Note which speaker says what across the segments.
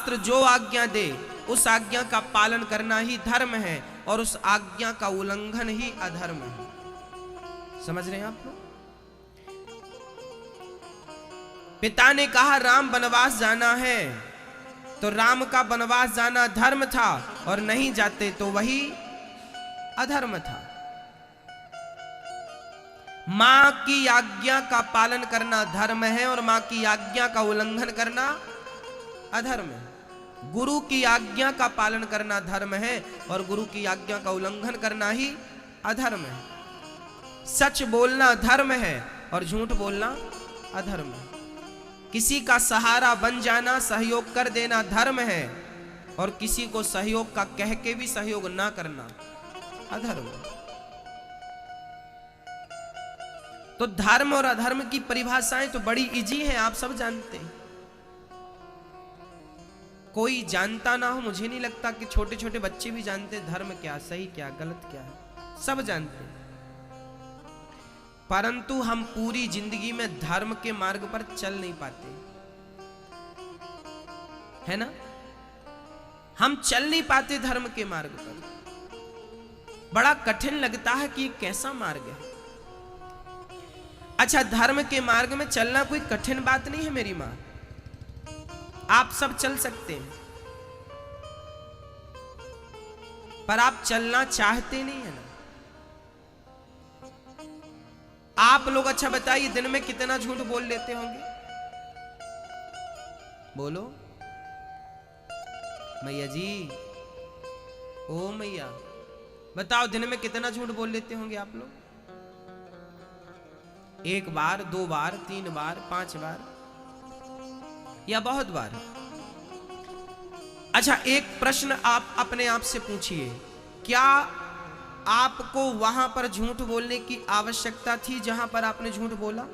Speaker 1: शास्त्र जो आज्ञा दे उस आज्ञा का पालन करना ही धर्म है और उस आज्ञा का उल्लंघन ही अधर्म है। समझ रहे हैं आप लोग? पिता ने कहा राम वनवास जाना है तो राम का वनवास जाना धर्म था और नहीं जाते तो वही अधर्म था। मां की आज्ञा का पालन करना धर्म है और मां की आज्ञा का उल्लंघन करना अधर्म है। गुरु की आज्ञा का पालन करना धर्म है और गुरु की आज्ञा का उल्लंघन करना ही अधर्म है। सच बोलना धर्म है और झूठ बोलना अधर्म है। किसी का सहारा बन जाना, सहयोग कर देना धर्म है और किसी को सहयोग का कह के भी सहयोग ना करना अधर्म है। तो धर्म और अधर्म की परिभाषाएं तो बड़ी इजी हैं, आप सब जानते हैं। कोई जानता ना हो, मुझे नहीं लगता कि छोटे छोटे बच्चे भी जानते धर्म क्या, सही क्या, गलत क्या है, सब जानते हैं। परंतु हम पूरी जिंदगी में धर्म के मार्ग पर चल नहीं पाते, है ना? हम चल नहीं पाते धर्म के मार्ग पर। बड़ा कठिन लगता है कि ये कैसा मार्ग है। अच्छा, धर्म के मार्ग में चलना कोई कठिन बात नहीं है मेरी मां, आप सब चल सकते हैं, पर आप चलना चाहते नहीं है ना। आप लोग अच्छा बताइए, दिन में कितना झूठ बोल लेते होंगे? बोलो मैया जी, ओ मैया, बताओ दिन में कितना झूठ बोल लेते होंगे आप लोग? 1 बार, 2 बार, 3 बार, 5 बार या बहुत बार? अच्छा, एक प्रश्न आप अपने आप से पूछिए, क्या आपको वहां पर झूठ बोलने की आवश्यकता थी जहां पर आपने झूठ बोला?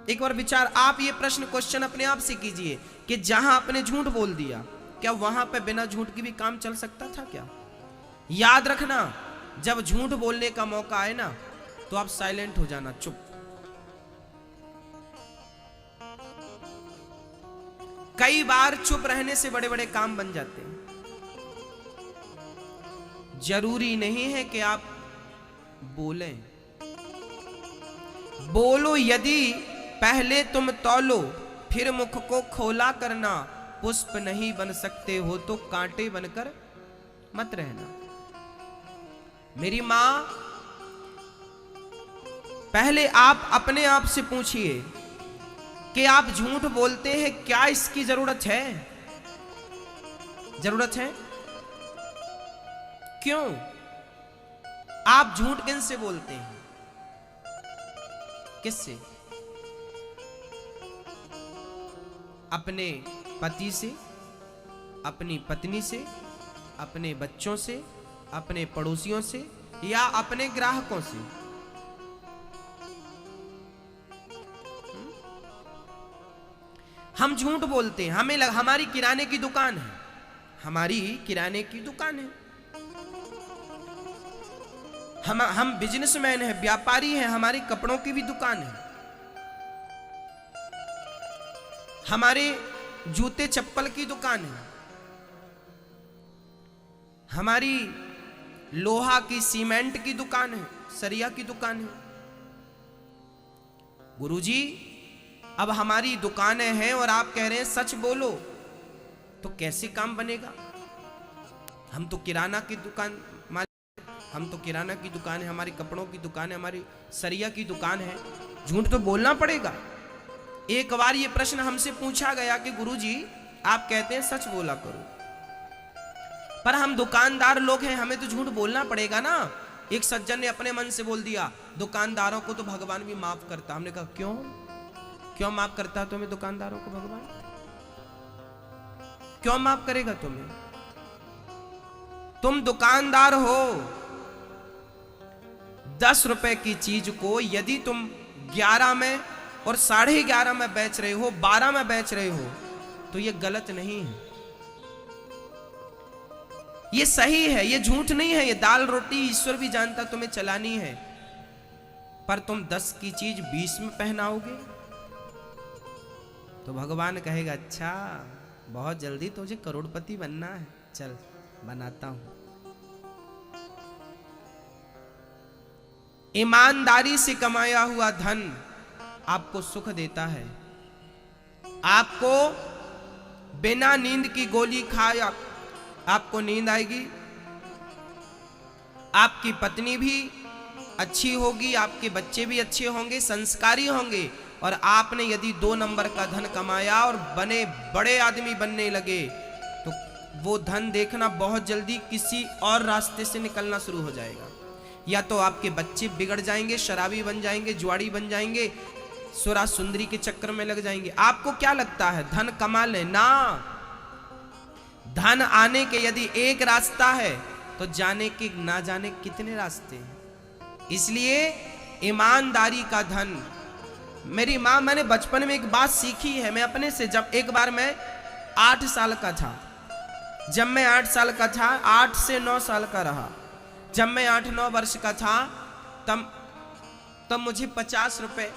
Speaker 1: एक बार विचार, आप ये क्वेश्चन अपने आप से कीजिए कि जहां आपने झूठ बोल दिया, क्या वहां पे बिना झूठ के भी काम चल सकता था क्या? याद रखना, जब झूठ बोलने का मौका आए ना तो आप साइलेंट हो जाना, चुप। कई बार चुप रहने से बड़े बड़े काम बन जाते हैं। जरूरी नहीं है कि आप बोलें, बोलो यदि पहले तुम तौलो फिर मुख को खोला करना, पुष्प नहीं बन सकते हो तो कांटे बनकर मत रहना। मेरी मां, पहले आप अपने आप से पूछिए कि आप झूठ बोलते हैं, क्या इसकी जरूरत है? जरूरत है? क्यों? आप झूठ किनसे बोलते हैं? किससे? अपने पति से, अपनी पत्नी से, अपने बच्चों से, अपने पड़ोसियों से या अपने ग्राहकों से? हम झूठ बोलते हैं। हमारी किराने की दुकान है, हमारी किराने की दुकान है, हम बिजनेसमैन हैं, व्यापारी हैं, हमारी कपड़ों की भी दुकान है, हमारे जूते चप्पल की दुकान है, हमारी लोहा की, सीमेंट की दुकान है, सरिया की दुकान है। गुरुजी, अब हमारी दुकानें हैं और आप कह रहे हैं सच बोलो, तो कैसे काम बनेगा? हम तो किराना की दुकान मालिक, हम तो किराना की दुकान है, हमारी कपड़ों की दुकान है, हमारी सरिया की दुकान है, झूठ तो बोलना पड़ेगा। एक बार ये प्रश्न हमसे पूछा गया कि गुरुजी आप कहते हैं सच बोला करो, पर हम दुकानदार लोग हैं, हमें तो झूठ बोलना पड़ेगा ना। एक सज्जन ने अपने मन से बोल दिया, दुकानदारों को तो भगवान भी माफ करता। हमने कहा क्यों? क्यों माफ करता है तुम्हें दुकानदारों को भगवान? क्यों माफ करेगा तुम्हें? तुम दुकानदार हो, 10 रुपए की चीज को यदि तुम 11 में और 11.5 में बेच रहे हो, 12 में बेच रहे हो, तो ये गलत नहीं है, ये सही है, ये झूठ नहीं है। ये दाल रोटी ईश्वर भी जानता तुम्हें चलानी है, पर तुम 10 की चीज 20 में पहनाओगे तो भगवान कहेगा अच्छा बहुत जल्दी तुझे करोड़पति बनना है, चल बनाता हूं। ईमानदारी से कमाया हुआ धन आपको सुख देता है। आपको बिना नींद की गोली खाया आपको नींद आएगी। आपकी पत्नी भी अच्छी होगी, आपके बच्चे भी अच्छे होंगे, संस्कारी होंगे। और आपने यदि 2 नंबर का धन कमाया और बने बड़े आदमी बनने लगे तो वो धन देखना बहुत जल्दी किसी और रास्ते से निकलना शुरू हो जाएगा। या तो आपके बच्चे बिगड़ जाएंगे, शराबी बन जाएंगे, जुआड़ी बन जाएंगे, सुरा सुंदरी के चक्कर में लग जाएंगे। आपको क्या लगता है धन कमा ले ना? धन आने के यदि एक रास्ता है तो जाने के ना जाने कितने रास्ते हैं। इसलिए ईमानदारी का धन। मेरी माँ, मैंने बचपन में एक बात सीखी है मैं अपने से। जब एक बार मैं 8 साल का था, जब मैं 8 साल का था, 8 से 9 साल का रहा, जब मैं 8-9 वर्ष का था तब मुझे 50 रुपए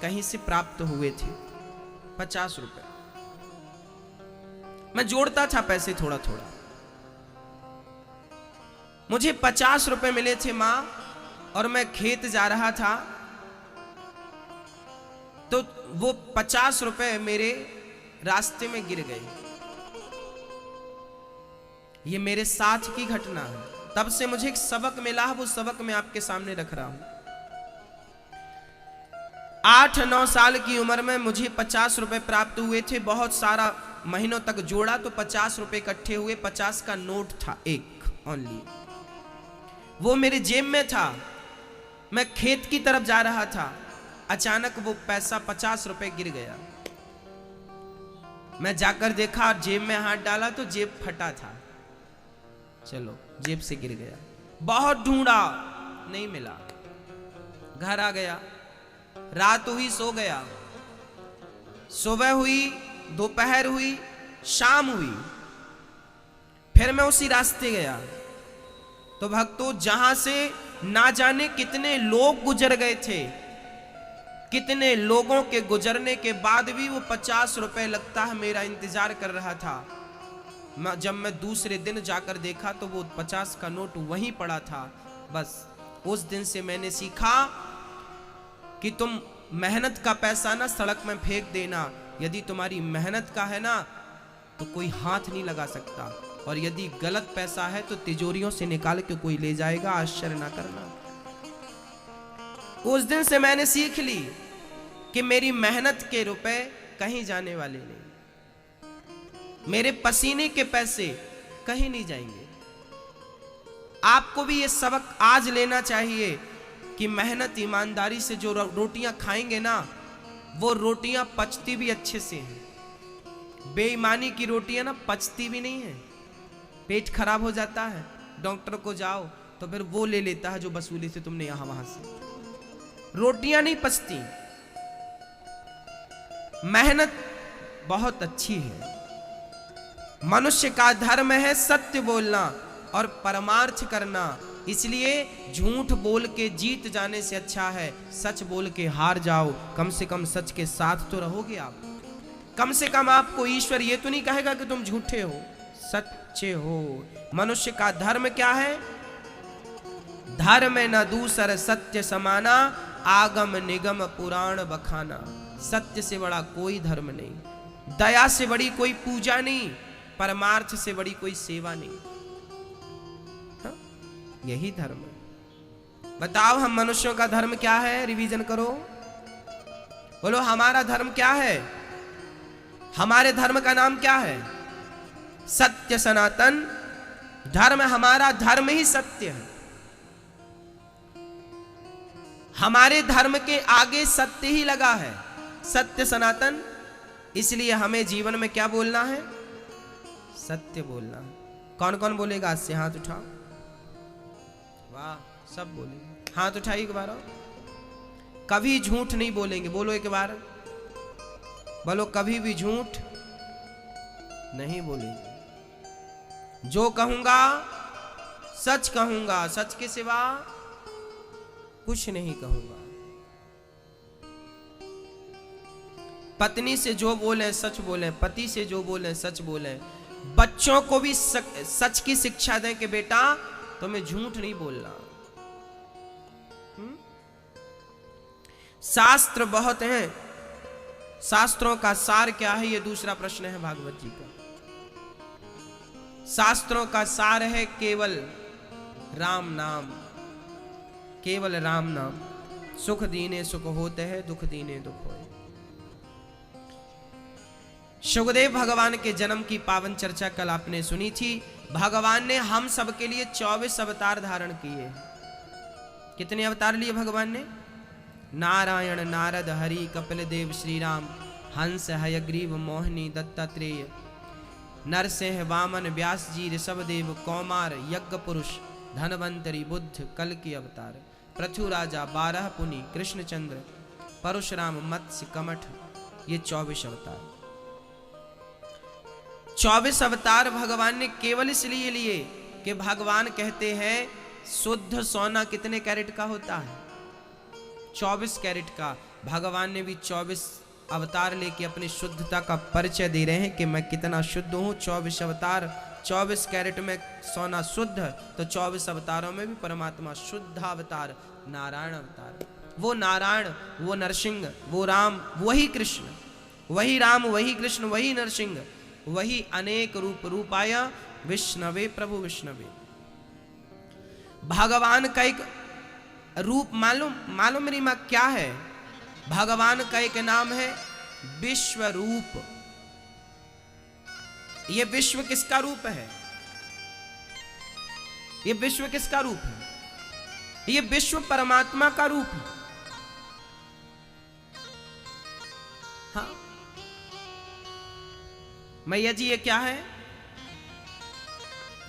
Speaker 1: कहीं से प्राप्त हुए थे। 50 रुपए मैं जोड़ता था पैसे थोड़ा थोड़ा। मुझे 50 रुपए मिले थे माँ, और मैं खेत जा रहा था तो वो 50 रुपए मेरे रास्ते में गिर गए। ये मेरे साथ की घटना है। तब से मुझे एक सबक मिला, वो सबक मैं आपके सामने रख रहा हूं। 8-9 साल की उम्र में मुझे 50 रुपए प्राप्त हुए थे। बहुत सारा महीनों तक जोड़ा तो 50 रुपए इकट्ठे हुए। 50 का नोट था, एक ओनली, वो मेरे जेब में था। मैं खेत की तरफ जा रहा था, अचानक वो पैसा 50 रुपए गिर गया। मैं जाकर देखा, जेब में हाथ डाला तो जेब फटा था। चलो, जेब से गिर गया। बहुत ढूंढा, नहीं मिला। घर आ गया, रात हुई, सो गया। सुबह हुई, दोपहर हुई, शाम हुई, फिर मैं उसी रास्ते गया तो भक्तों, जहां से ना जाने कितने लोग गुजर गए थे, कितने लोगों के गुजरने के बाद भी वो 50 रुपए लगता है मेरा इंतजार कर रहा था। जब मैं दूसरे दिन जाकर देखा तो वो 50 का नोट वहीं पड़ा था। बस उस दिन से मैंने सीखा कि तुम मेहनत का पैसा ना सड़क में फेंक देना। यदि तुम्हारी मेहनत का है ना तो कोई हाथ नहीं लगा सकता, और यदि गलत पैसा है तो तिजोरियों से निकाल के कोई ले जाएगा, आश्चर्य ना करना। उस दिन से मैंने सीख ली कि मेरी मेहनत के रुपए कहीं जाने वाले नहीं, मेरे पसीने के पैसे कहीं नहीं जाएंगे। आपको भी ये सबक आज लेना चाहिए कि मेहनत ईमानदारी से जो रोटियां खाएंगे ना, वो रोटियां पचती भी अच्छे से हैं। बेईमानी की रोटियां ना पचती भी नहीं है, पेट खराब हो जाता है। डॉक्टर को जाओ तो फिर वो ले लेता है जो वसूली से तुमने यहां वहां से। रोटियां नहीं पचती। मेहनत बहुत अच्छी है। मनुष्य का धर्म है सत्य बोलना और परमार्थ करना। इसलिए झूठ बोल के जीत जाने से अच्छा है सच बोल के हार जाओ। कम से कम सच के साथ तो रहोगे आप। कम से कम आपको ईश्वर ये तो नहीं कहेगा कि तुम झूठे हो, सच्चे हो। मनुष्य का धर्म क्या है? धर्म न दूसर सत्य समाना, आगम निगम पुराण बखाना। सत्य से बड़ा कोई धर्म नहीं, दया से बड़ी कोई पूजा नहीं, परमार्थ से बड़ी कोई सेवा नहीं। हाँ? यही धर्म है। बताओ हम मनुष्यों का धर्म क्या है? रिवीजन करो, बोलो हमारा धर्म क्या है? हमारे धर्म का नाम क्या है? सत्य सनातन धर्म। हमारा धर्म ही सत्य है। हमारे धर्म के आगे सत्य ही लगा है, सत्य सनातन। इसलिए हमें जीवन में क्या बोलना है? सत्य बोलना है। कौन कौन बोलेगा? आज से हाथ उठाओ। वाह, सब बोलेंगे। हाथ उठाइए एक बार। कभी झूठ नहीं बोलेंगे। बोलो एक बार, बोलो कभी भी झूठ नहीं बोलेंगे। जो कहूंगा सच कहूंगा, सच के सिवा कुछ नहीं कहूंगा। पत्नी से जो बोले सच बोले, पति से जो बोले सच बोले, बच्चों को भी सच की शिक्षा दें कि बेटा तुम्हें झूठ नहीं बोलना। शास्त्र बहुत हैं, शास्त्रों का सार क्या है, ये दूसरा प्रश्न है भागवत जी का। शास्त्रों का सार है केवल राम नाम, केवल राम नाम। सुख दीने सुख होते हैं, दुख दीने दुख होए। सुखदेव भगवान के जन्म की पावन चर्चा कल आपने सुनी थी। भगवान ने हम सबके लिए 24 अवतार धारण किए। कितने अवतार लिए भगवान ने? नारायण, नारद, हरि, कपिल देव, श्री राम, हंस, हयग्रीव, मोहिनी, दत्तात्रेय, नरसिंह, वामन, व्यास जी, ऋषभदेव, कौमार, यज्ञ पुरुष, धनवंतरी, बुद्ध, कल की अवतार, पृथु राजा, 12 पुनि, कृष्णचंद्र, परशुराम, मत्स्य, कमठ, ये 24 अवतार। 24 अवतार भगवान ने केवल इसलिए लिए कि भगवान कहते हैं शुद्ध सोना कितने कैरेट का होता है? 24 कैरेट का। भगवान ने भी 24 अवतार लेके अपनी शुद्धता का परिचय दे रहे हैं कि मैं कितना शुद्ध हूं। 24 अवतार, 24 कैरेट में सोना शुद्ध, तो 24 अवतारों में भी परमात्मा शुद्ध अवतार, नारायण अवतार। वो नारायण, वो नरसिंह, वो राम, वही कृष्ण, वही राम, वही कृष्ण, वही नरसिंह, वही अनेक रूप रूपाया विष्णवे प्रभु विष्णवे। भगवान का एक रूप मालूम मेरी मां क्या है? भगवान का एक नाम है विश्व रूप। ये विश्व किसका रूप है? ये विश्व किसका रूप है? ये विश्व परमात्मा का रूप है। हाँ मैया जी, ये क्या है?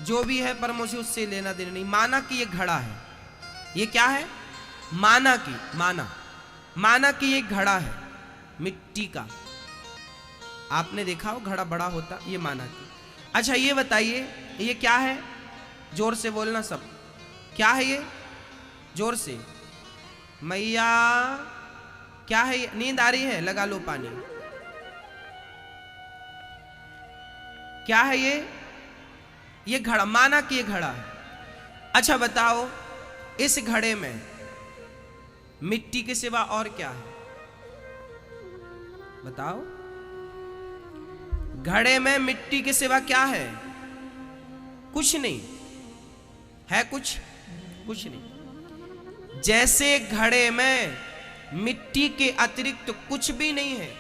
Speaker 1: जो भी है पर मुझे उससे लेना देना नहीं। माना कि ये घड़ा है। ये क्या है? माना कि ये घड़ा है मिट्टी का। आपने देखा हो घड़ा बड़ा होता, ये माना कि। अच्छा ये बताइए ये क्या है? जोर से बोलना सब। क्या है ये? जोर से। मैया क्या है ये? नींद आ रही है? लगा लो पानी। क्या है ये? ये घड़ा, माना कि ये घड़ा है। अच्छा बताओ इस घड़े में मिट्टी के सिवा और क्या है? बताओ घड़े में मिट्टी के सिवा क्या है? कुछ नहीं है। कुछ नहीं। जैसे घड़े में मिट्टी के अतिरिक्त कुछ भी नहीं है,